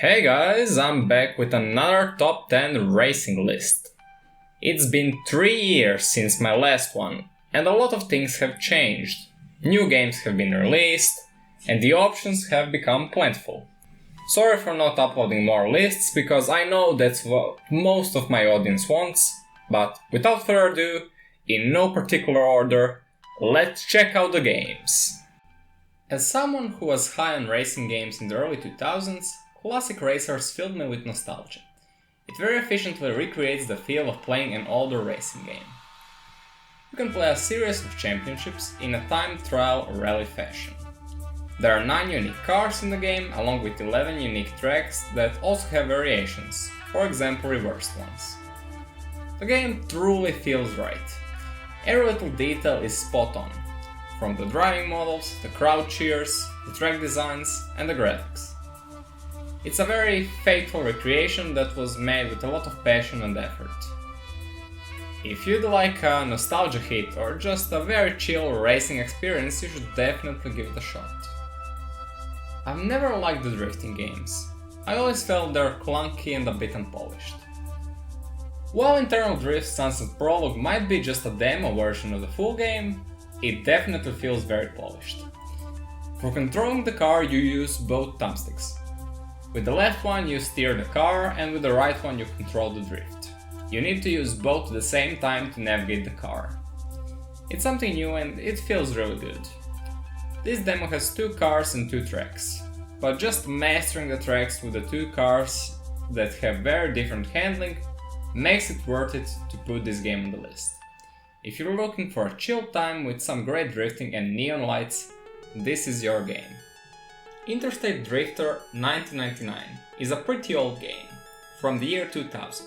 Hey guys, I'm back with another top 10 racing list. It's been 3 years since my last one, and a lot of things have changed. New games have been released, and the options have become plentiful. Sorry for not uploading more lists, because I know that's what most of my audience wants, but without further ado, in no particular order, let's check out the games. As someone who was high on racing games in the early 2000s, classic racers filled me with nostalgia. It very efficiently recreates the feel of playing an older racing game. You can play a series of championships in a time trial rally fashion. There are 9 unique cars in the game, along with 11 unique tracks that also have variations, for example reversed ones. The game truly feels right. Every little detail is spot on, from the driving models, the crowd cheers, the track designs, and the graphics. It's a very faithful recreation that was made with a lot of passion and effort. If you'd like a nostalgia hit or just a very chill racing experience, you should definitely give it a shot. I've never liked the drifting games. I always felt they're clunky and a bit unpolished. While Internal Drift Sunset Prologue might be just a demo version of the full game, it definitely feels very polished. For controlling the car you use both thumbsticks. With the left one you steer the car, and with the right one you control the drift. You need to use both at the same time to navigate the car. It's something new and it feels really good. This demo has 2 cars and 2 tracks, but just mastering the tracks with the 2 cars that have very different handling makes it worth it to put this game on the list. If you're looking for a chill time with some great drifting and neon lights, this is your game. Interstate Drifter 1999 is a pretty old game, from the year 2000.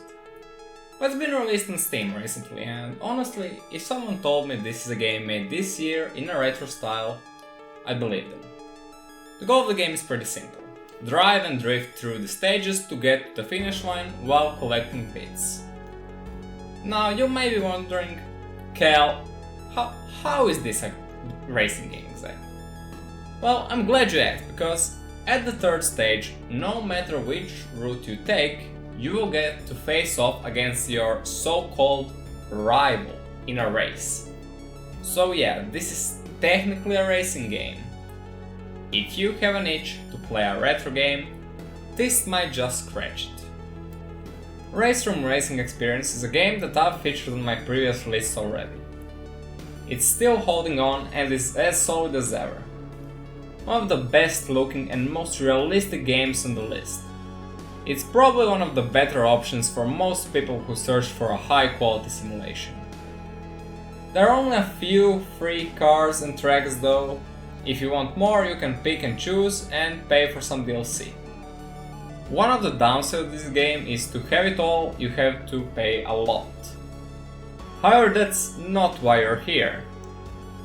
But it's been released on Steam recently, and honestly, if someone told me this is a game made this year in a retro style, I'd believe them. The goal of the game is pretty simple. Drive and drift through the stages to get to the finish line while collecting bits. Now you may be wondering, Cal, how is this a racing game exactly? Well, I'm glad you asked, because at the 3rd stage, no matter which route you take, you will get to face off against your so-called rival in a race. So yeah, this is technically a racing game. If you have an itch to play a retro game, this might just scratch it. RaceRoom Racing Experience is a game that I've featured on my previous lists already. It's still holding on and is as solid as ever. One of the best looking and most realistic games on the list. It's probably one of the better options for most people who search for a high quality simulation. There are only a few free cars and tracks though. If you want more, you can pick and choose and pay for some DLC. One of the downsides of this game is to have it all, you have to pay a lot. However, that's not why you're here.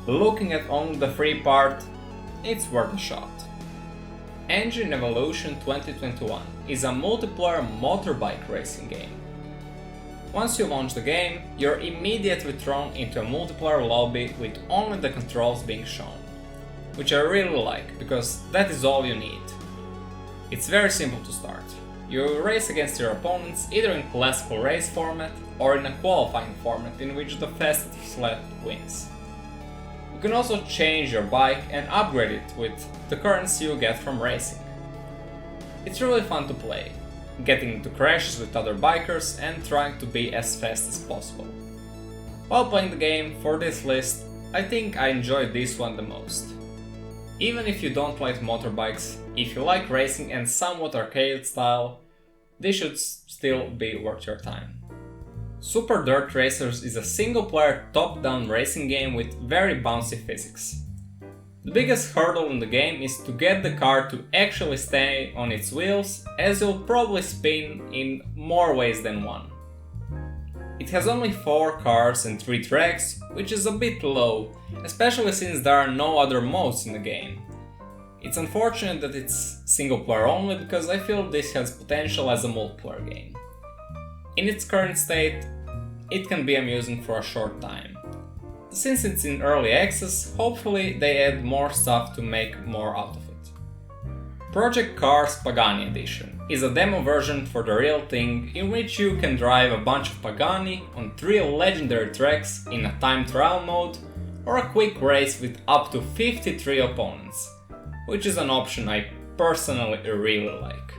Looking at only the free part, it's worth a shot. Engine Evolution 2021 is a multiplayer motorbike racing game. Once you launch the game, you're immediately thrown into a multiplayer lobby with only the controls being shown, which I really like, because that is all you need. It's very simple to start. You race against your opponents either in classical race format or in a qualifying format in which the fastest lap wins. You can also change your bike and upgrade it with the currency you get from racing. It's really fun to play, getting into crashes with other bikers and trying to be as fast as possible. While playing the game for this list, I think I enjoyed this one the most. Even if you don't like motorbikes, if you like racing and somewhat arcade style, this should still be worth your time. Super Dirt Racers is a single-player top-down racing game with very bouncy physics. The biggest hurdle in the game is to get the car to actually stay on its wheels, as you'll probably spin in more ways than one. It has only 4 cars and 3 tracks, which is a bit low, especially since there are no other modes in the game. It's unfortunate that it's single-player only, because I feel this has potential as a multiplayer game. In its current state, it can be amusing for a short time. Since it's in early access, hopefully they add more stuff to make more out of it. Project Cars Pagani Edition is a demo version for the real thing in which you can drive a bunch of Pagani on 3 legendary tracks in a time trial mode or a quick race with up to 53 opponents, which is an option I personally really like.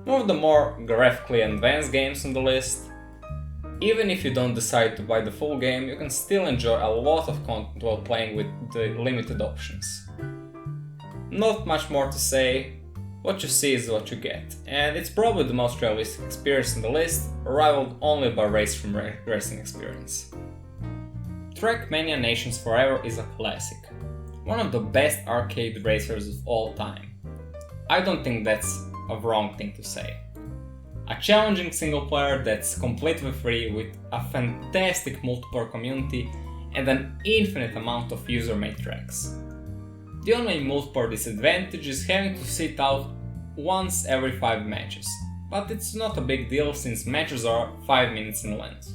One of the more graphically advanced games on the list. Even if you don't decide to buy the full game, you can still enjoy a lot of content while playing with the limited options. Not much more to say, what you see is what you get, and it's probably the most realistic experience on the list, rivaled only by RaceRoom racing experience. TrackMania Nations Forever is a classic, one of the best arcade racers of all time. I don't think that's a wrong thing to say. A challenging single player that's completely free with a fantastic multiplayer community and an infinite amount of user-made tracks. The only multiplayer disadvantage is having to sit out once every 5 matches, but it's not a big deal since matches are 5 minutes in length.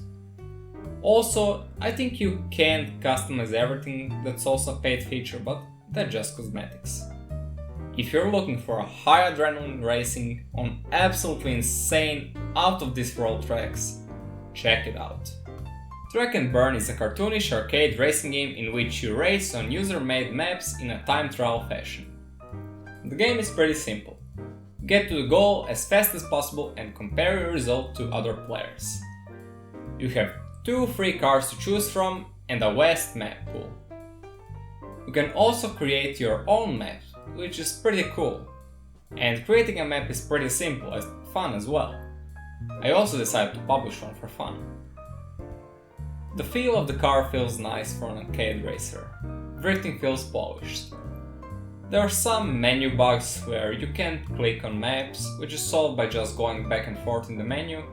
Also, I think you can't customize everything, that's also a paid feature, but that's just cosmetics. If you're looking for a high adrenaline racing on absolutely insane, out of this world tracks, check it out. Track and Burn is a cartoonish arcade racing game in which you race on user-made maps in a time trial fashion. The game is pretty simple. Get to the goal as fast as possible and compare your result to other players. You have 2 free cars to choose from and a vast map pool. You can also create your own map, which is pretty cool. And creating a map is pretty simple and fun as well. I also decided to publish one for fun. The feel of the car feels nice for an arcade racer. Everything feels polished. There are some menu bugs where you can't click on maps, which is solved by just going back and forth in the menu.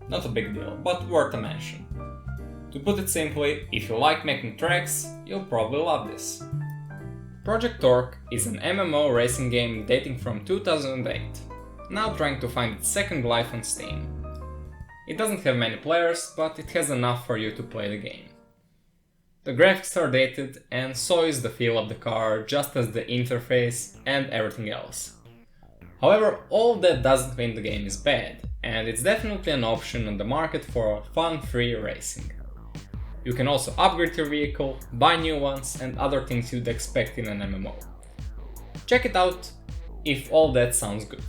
Not a big deal, but worth a mention. To put it simply, if you like making tracks, you'll probably love this. Project Torque is an MMO racing game dating from 2008, now trying to find its second life on Steam. It doesn't have many players, but it has enough for you to play the game. The graphics are dated, and so is the feel of the car, just as the interface and everything else. However, all that doesn't mean the game is bad, and it's definitely an option on the market for fun free racing. You can also upgrade your vehicle, buy new ones, and other things you'd expect in an MMO. Check it out if all that sounds good.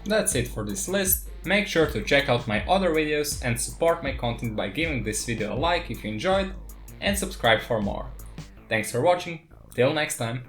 That's it for this list. Make sure to check out my other videos and support my content by giving this video a like if you enjoyed, and subscribe for more. Thanks for watching, till next time!